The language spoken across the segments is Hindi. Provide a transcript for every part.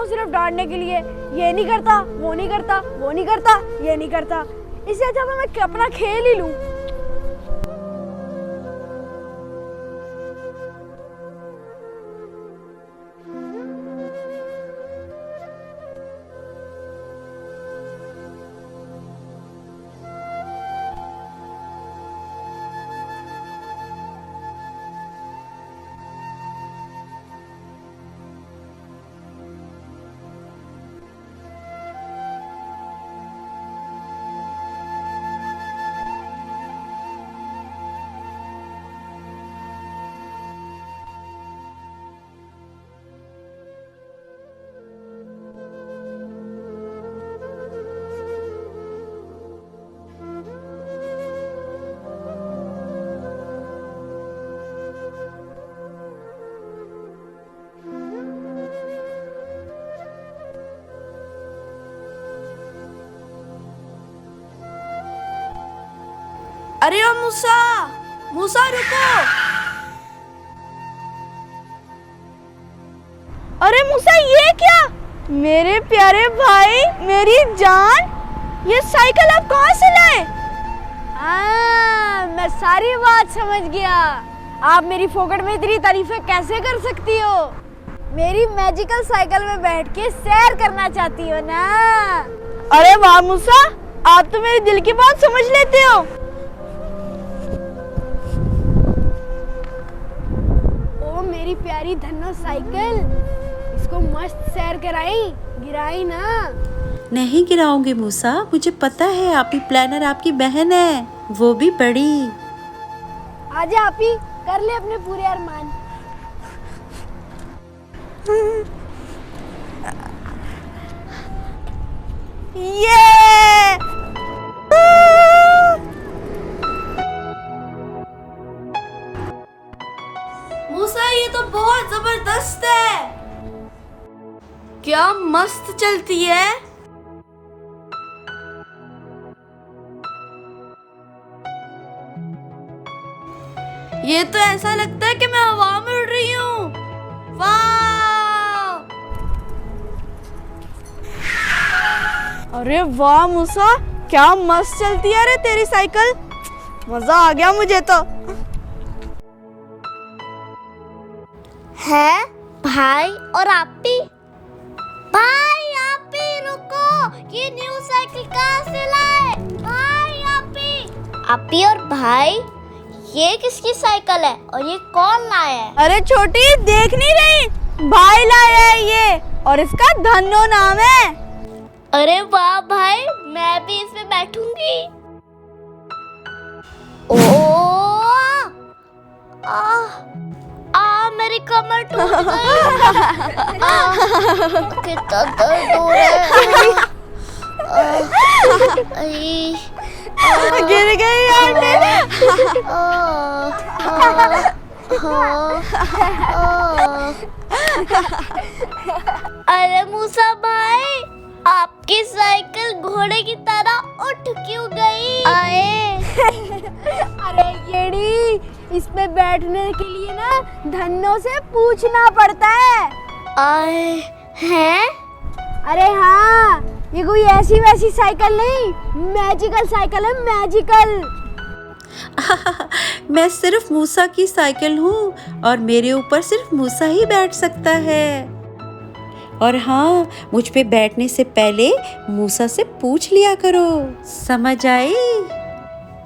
सिर्फ डांटने के लिए, ये नहीं करता, वो नहीं करता, वो नहीं करता, ये नहीं करता। इससे अच्छा मैं अपना खेल ही लूं। अरे ओ मूसा, मूसा रुको। अरे मूसा, ये क्या? मेरे प्यारे भाई, मेरी जान, ये साइकिल आप कहाँ से लाए? मैं सारी बात समझ गया। आप मेरी फोकट में इतनी तारीफें कैसे कर सकती हो? मेरी मैजिकल साइकिल में बैठ के सैर करना चाहती हो ना? अरे वाह मूसा, आप तो मेरे दिल की बात समझ लेते हो। ओ मेरी प्यारी धन्नो साइकिल, इसको मस्त सैर कराई, गिराई ना? नहीं गिराऊंगी मूसा, मुझे पता है आप ही प्लानर आपकी बहन है, वो भी बड़ी। आजा आप ही, कर ले अपने पूरे अरमान। ये मूसा, ये तो बहुत जबरदस्त है। क्या मस्त चलती है। ये तो ऐसा लगता है कि मैं हवा में उड़ रही हूँ। वाह! अरे वाह मूसा, क्या मस्त चलती है रे तेरी साइकिल। मजा आ गया मुझे तो। है भाई और आपी? भाई आपी रुको, ये न्यू साइकिल कहाँ से लाए? भाई आपी और भाई, ये किसकी साइकिल है और ये कौन लाया है? अरे छोटी, देख नहीं रही? भाई लाया है ये, और इसका धन्नो नाम है। अरे वाह भाई, मैं भी इसमें बैठूंगी। ओ मेरी कमर टूट गई। कितना दर्द हो रहा है। गिर गई आंटी। अरे मूसा भाई, आपकी साइकिल घोड़े की तरह उठ क्यों गई? अरे येड़ी, इस पे बैठने के लिए ना धन्नो से पूछना पड़ता है। आए हैं? अरे हाँ, ये कोई ऐसी वैसी साइकिल नहीं, मैजिकल साइकिल है, मैजिकल। मैं सिर्फ मूसा की साइकिल हूँ और मेरे ऊपर सिर्फ मूसा ही बैठ सकता है। और हाँ, मुझ पे बैठने से पहले मूसा से पूछ लिया करो, समझ आई?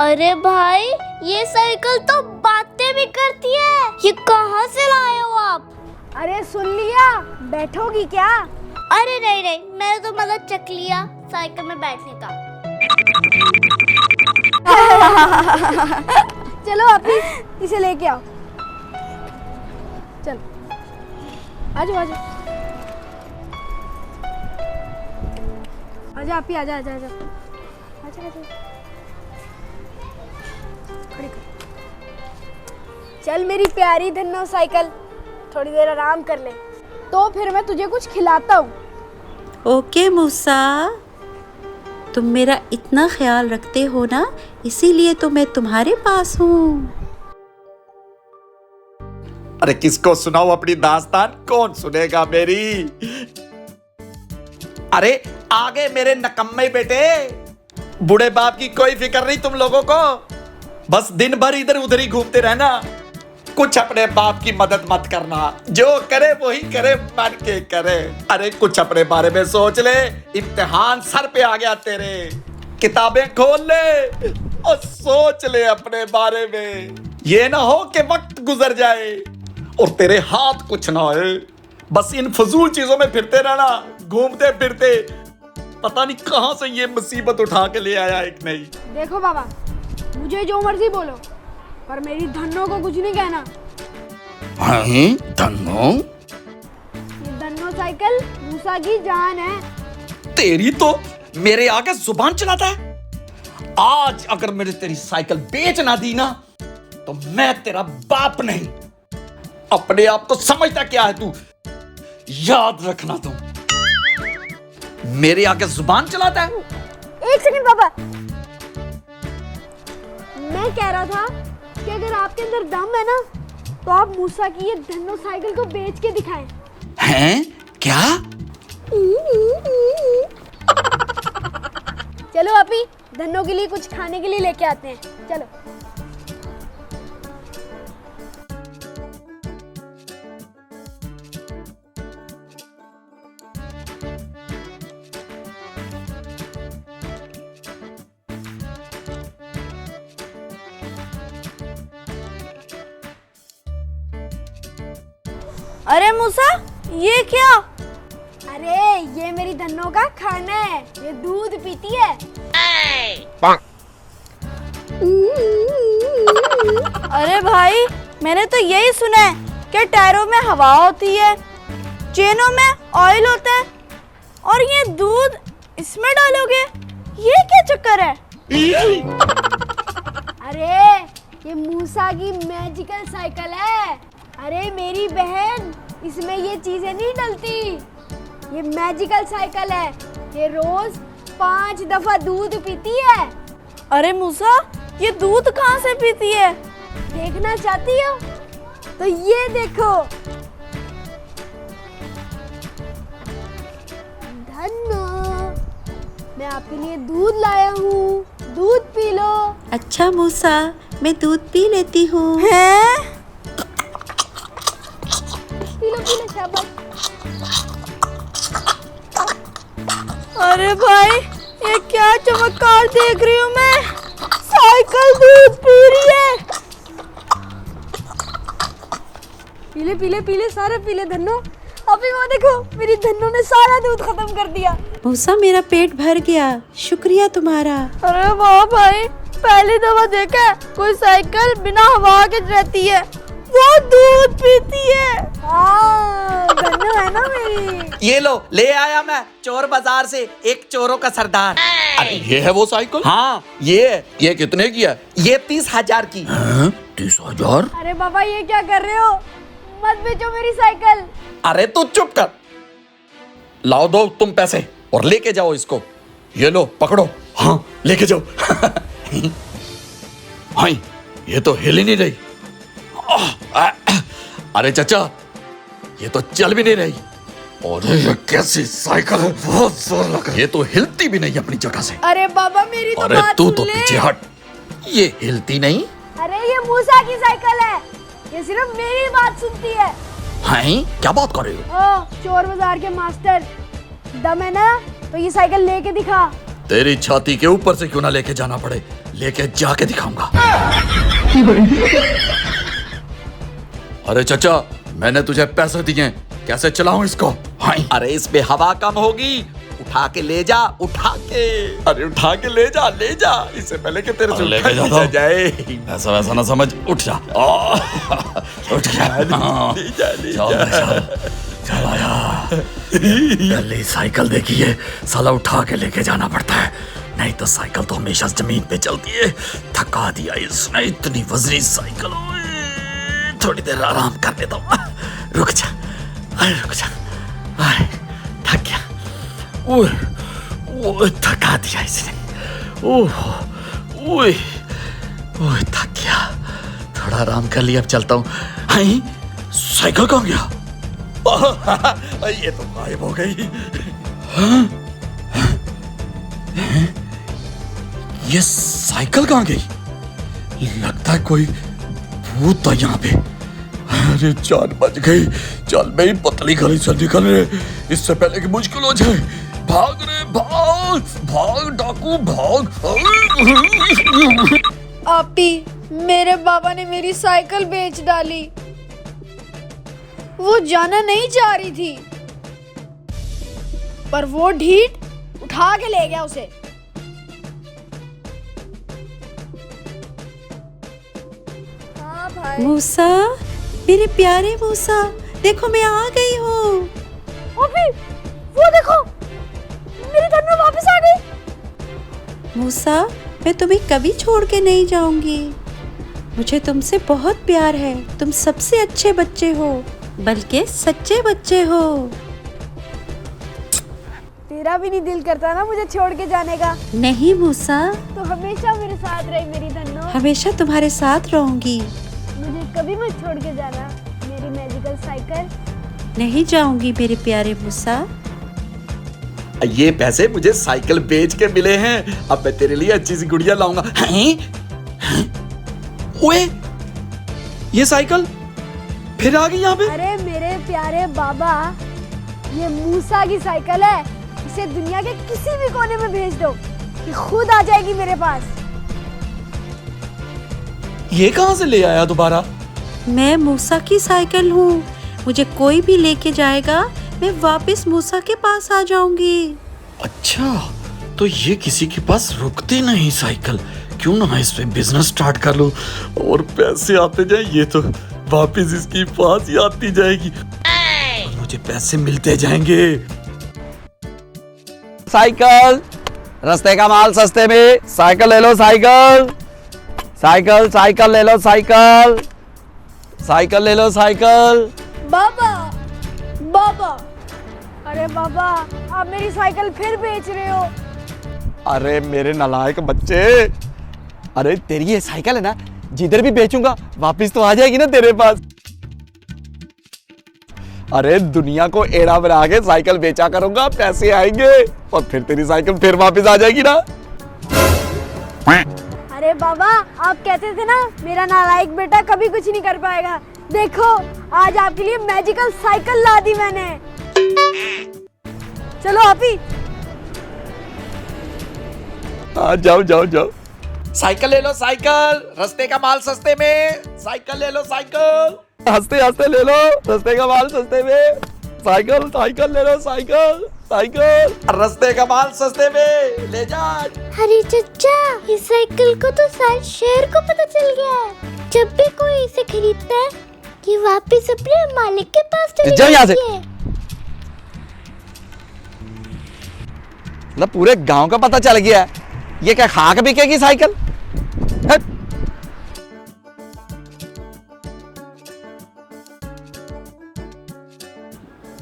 अरे भाई, ये साइकिल तो बातें भी करती है। ये कहाँ से लाए हो आप? अरे सुन लिया, बैठोगी क्या? अरे नहीं नहीं, मैंने तो मतलब चख लिया साइकिल में बैठने का। चलो अभी इसे लेके आओ। चल आजा आजा आजा आप ही आजा आजा आजा आजा आजा खड़ी कर। चल मेरी प्यारी धन्नो साइकिल, थोड़ी देर आराम कर ले, तो फिर मैं तुझे कुछ खिलाता हूँ। ओके मूसा, तुम मेरा इतना ख्याल रखते हो ना, इसीलिए तो मैं तुम्हारे पास हूँ। अरे किसको सुनाऊं अपनी दास्तान, कौन सुनेगा मेरी? अरे आगे मेरे नकम्मे बेटे, बूढ़े बाप की कोई फिक्र नहीं तुम लोगों को, बस दिन भर इधर उधर ही घूमते रहना, कुछ अपने बाप की मदद मत करना, जो करे वही करे मन के करे। अरे कुछ अपने बारे में सोच ले, इम्तिहान सर पे आ गया तेरे, किताबें खोल ले और सोच ले अपने बारे में, ये ना हो कि वक्त गुजर जाए और तेरे हाथ कुछ ना आए, बस इन फजूल चीजों में फिरते रहना, घूमते फिरते, पता नहीं कहां से ये मुसीबत उठा के ले आया एक नहीं। देखो बाबा, मुझे जो मर्जी बोलो, पर मेरी धन्नो को कुछ नहीं कहना। धन्नो? ये धन्नो साइकिल मूसा की जान है। तेरी तो मेरे आगे जुबान चलाता है। आज अगर मेरे तेरी साइकिल बेच ना दी ना, तो मैं तेरा बाप नहीं। अपने आप को समझता क्या है तू? याद रखना तुम, मेरे आगे जुबान चलाता है। एक सेकंड बाबा, मैं कह रहा था कि अगर आपके अंदर दम है ना, तो आप मूसा की ये धन्नो साइकिल को बेच के दिखाएं। हैं? क्या? चलो अभी धन्नो के लिए कुछ खाने के लिए लेके आते हैं, चलो। अरे मूसा, ये क्या? अरे ये मेरी धन्नो का खाना है, ये दूध पीती है। अरे भाई, मैंने तो यही सुना है कि टायरों में हवा होती है, चेनों में ऑयल होता है, और ये दूध इसमें डालोगे, ये क्या चक्कर है? अरे ये मूसा की मैजिकल साइकिल है। अरे मेरी बहन, इसमें ये चीजें नहीं डलती, ये मैजिकल साइकिल है, ये रोज 5 दफा दूध पीती है। अरे मूसा, ये दूध कहाँ से पीती है? देखना चाहती हो? तो ये देखो, धन्नो, मैं आपके लिए दूध लाया हूँ, दूध पी लो। अच्छा मूसा, मैं दूध पी लेती हूँ। हैं? पी लो शाबाश। अरे भाई, ये क्या चमत्कार देख रही हूँ मैं, साइकिल दूध पी रही है। पीले पीले पीले सारे पीले धन्नो। अभी वो देखो, मेरी धन्नो ने सारा दूध खत्म कर दिया। मूसा, मेरा पेट भर गया, शुक्रिया तुम्हारा। अरे वाह भाई, पहली दफा देखा कोई साइकिल बिना हवा के रहती है, वो दूध पीती है। धन्नो है ना मेरी। ये लो, ले आया मैं चोर बाजार से, एक चोरों का सरदार। अरे ये है वो साइकिल? हाँ ये कितने की है? ये 30,000 की। 30,000? अरे बाबा, ये क्या कर रहे हो? मत बेचो मेरी साइकिल। अरे तू चुप कर, लाओ दो तुम पैसे और लेके जाओ इसको। ये लो पकड़ो, हाँ लेके जाओ। हाँ, ये तो हिल ही नहीं रही। अरे चाचा, ये तो चल भी नहीं रही। और ये कैसी साइकिल है, बहुत जोर लगा, ये तो हिलती भी नहीं अपनी जगह से। अरे बाबा, मेरी तो अरे बात तू सुन तो ले। पीछे हट, ये हिलती नहीं। अरे ये मूसा की साइकिल है, ये सिर्फ मेरी बात सुनती है। हैं? क्या बात कर रहे हो? ओ चोर बाजार के मास्टर, दम है ना तो ये साइकिल लेके दिखा। तेरी छाती के ऊपर से क्यों ना लेके जाना पड़े, लेके जाके दिखाऊंगा। अरे चाचा, मैंने तुझे पैसे दिए, कैसे चलाऊं इसको? हाँ। अरे इसमें हवा कम होगी, उठा के ले जा, उठा के। अरे उठा के ले जा, इससे पहले कि तेरे से लेके उठा जाता जाए। ऐसा वैसा ना समझ, उठ जा। उठ जा, चल आया। पहले साइकिल देखी है, साला उठा के लेके जाना पड़ता है, नहीं तो साइकिल तो हमेशा जमीन पे चलती है। थका दिया इसने, इतनी वजनी साइकिल। थोड़ी देर आराम कर लेता हूँ, रुक जा, थक गया। ओए थका दिया इसने। ओए थक गया, थोड़ा आराम कर लिया, अब चलता हूँ। हाय, साइकिल कहाँ गया? ये तो गायब हो गई। हाँ? ये साइकिल कहाँ गई? लगता है कोई भूत था यहाँ पे। अरे जान बच गई। चल मेरी पतली गली से निकल रहे, इससे पहले कि मुश्किल हो जाए। भाग रे भाग, भाग डाकू भाग। आपी, मेरे बाबा ने मेरी साइकिल बेच डाली। वो जाना नहीं चाह रही थी, पर वो ढीठ उठा के ले गया उसे। हाँ भाई। मूसा, मेरे प्यारे मूसा, देखो मैं आ गई हूँ। आपी, वो देखो, मेरी धन्नो वापस आ गई। मूसा, मैं तुम्हें कभी छोड़ के नहीं जाऊंगी। मुझे तुमसे बहुत प्यार है। तुम सबसे अच्छे बच्चे हो, बल्कि सच्चे बच्चे हो। तेरा भी नहीं दिल करता ना मुझे छोड़ के जाने का? नहीं मूसा, तो हमेशा मेरे साथ रही मेरी धन्नो। हमेशा तुम्हारे साथ रहूंगी। मुझे कभी मत छोड़ के जाना मेरी मैजिकल साइकिल। नहीं जाऊंगी मेरे प्यारे मूसा। ये पैसे मुझे साइकिल बेच के मिले हैं। अब मैं तेरे लिए अच्छी सी गुड़िया लाऊंगा। ओए, ये साइकिल फिर आ गई यहाँ पे। अरे मेरे प्यारे बाबा, ये मूसा की साइकिल है। इसे दुनिया के किसी भी कोने में भेज दो कि खुद आ जाएगी मेरे पास। ये कहाँ से ले आया दोबारा? मैं मूसा की साइकिल हूँ। मुझे कोई भी लेके जाएगा, मैं वापस मूसा के पास आ जाऊंगी। अच्छा, तो ये किसी के पास रुकती नहीं साइकिल। क्यों ना इस पे बिजनेस स्टार्ट कर लूं और पैसे आते जाए। ये तो वापस इसकी पास ही आती जाएगी और मुझे पैसे मिलते जाएंगे। साइकिल, रास्ते का माल सस्ते में। साइकिल ले लो, साइकिल साइकिल साइकिल ले लो, साइकिल साइकिल ले लो, साइकिल। बाबा, बाबा, अरे बाबा, आप मेरी साइकिल फिर बेच रहे हो। अरे मेरे नालायक बच्चे, अरे तेरी ये साइकिल है ना, जिधर भी बेचूंगा वापस तो आ जाएगी ना तेरे पास। अरे दुनिया को एड़ा बना के साइकिल बेचा करूंगा, पैसे आएंगे और फिर तेरी साइकिल फिर वापस आ जाएगी ना। अरे बाबा, आप कहते थे ना मेरा नालायक बेटा कभी कुछ नहीं कर पाएगा। देखो, आज आपके लिए मैजिकल साइकिल ला दी मैंने। चलो आपी। हाँ, जाओ जाओ जाओ। साइकिल ले लो, साइकिल। रास्ते का माल सस्ते में। साइकिल ले लो, साइकिल। हंसते हंसते ले लो, सस्ते का माल सस्ते में। साइकिल साइकिल ले लो, साइकिल साइकिल। रास्ते का माल सस्ते में ले जा। अरे चचा, इस साइकिल को तो सारे शहर को पता चल गया है। जब भी कोई इसे खरीदता है, ये वापस अपने मालिक के पास चली जाओ यहाँ से। जाती है। मतलब पूरे गांव का पता चल गया है। ये क्या खाक बिकेगी साइकिल? हट।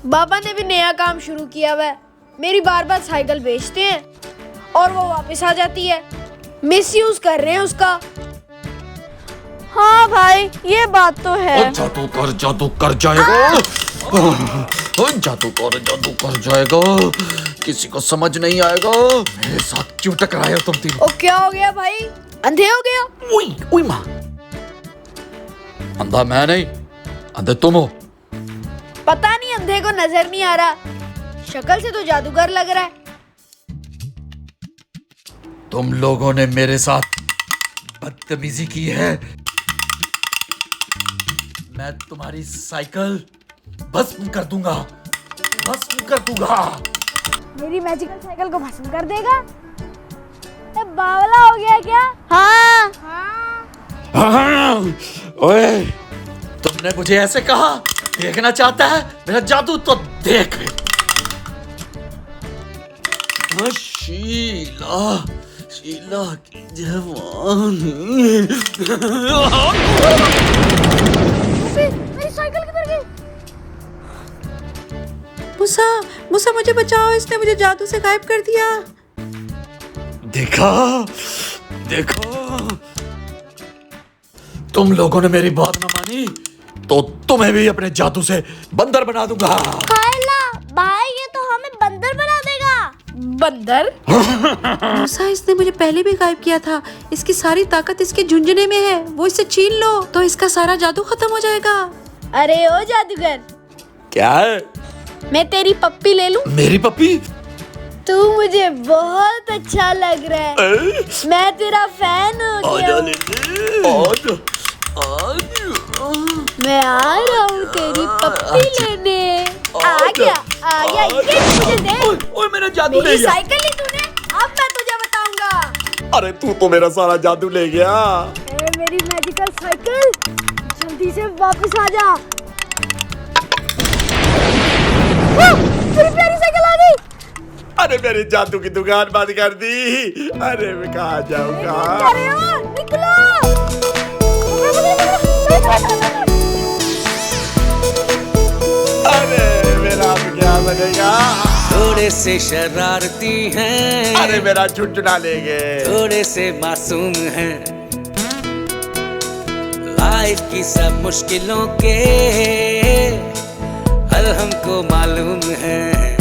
बाबा ने भी नया काम शुरू किया हुआ है। मेरी बार बार साइकिल बेचते हैं और वो वापस आ जाती है। मिसयूज कर रहे हैं उसका। हाँ भाई, ये बात तो है। जादू कर जाएगा। जादू कर जाएगा। किसी को समझ नहीं आएगा। मेरे साथ क्यों टकराए हो तुम तीनों? ओ, क्या हो गया भाई? अंधे हो गया? उई उई माँ, अंधा मैं नहीं, अंधे तुम हो। पता नहीं, अंधे को नजर नहीं आ रहा। शक्ल से तो जादूगर लग रहा है। तुम लोगों ने मेरे साथ बदतमीजी की है। मैं तुम्हारी साइकिल भस्म कर दूंगा, भस्म कर दूंगा। मेरी मैजिकल साइकिल को भस्म कर देगा? ए, बावला हो गया क्या? हाँ, हाँ, ओए, तुमने मुझे ऐसे कहा? देखना चाहता है मेरा जादू? तो देख। शीला, शीला की जवानी। मेरी साइकिल किधर गई? मूसा, मूसा मुझे बचाओ, इसने मुझे जादू से गायब कर दिया। देखा, देखा, तुम लोगों ने मेरी बात ना मानी तो तुम्हें भी अपने जादू से बंदर बना दूंगा। खायला भाई, ये तो हमें बंदर बना देगा। बंदर। मूसा, इसने मुझे पहले भी गायब किया था। इसकी सारी ताकत इसके झुंझुने में है। वो इसे छीन लो तो इसका सारा जादू खत्म हो जाएगा। अरे ओ जादूगर, क्या है? मैं तेरी पप्पी ले लूं? मेरी पप्पी? तू मुझे बहुत अच्छा लग रहा है। मैं तेरा फैन हो गया हूँ। मैं आ रहा हूँ तेरी पप्पी लेने। आ गया ये मुझे दे। ओए मेरा जादू ले मेरी गया। साइकिल ली तूने, अब मैं तुझे बताऊंगा। अरे तू तो मेरा सारा जादू ले गया। ए, मेरी मैजिकल साइकिल, जल्दी से वापस आ जा। तेरी प्यारी साइकिल आ गई। अरे मेरे जादू की दुकान बंद कर दी। अरे मैं कहाँ जाऊंगा? अरे यार, निकलो। अरे मेरा अब क्या बनेगा? थोड़े से शरारती हैं, अरे मेरा झुंझुना ले गए। थोड़े से मासूम हैं, लाइफ की सब मुश्किलों के हल हमको मालूम है।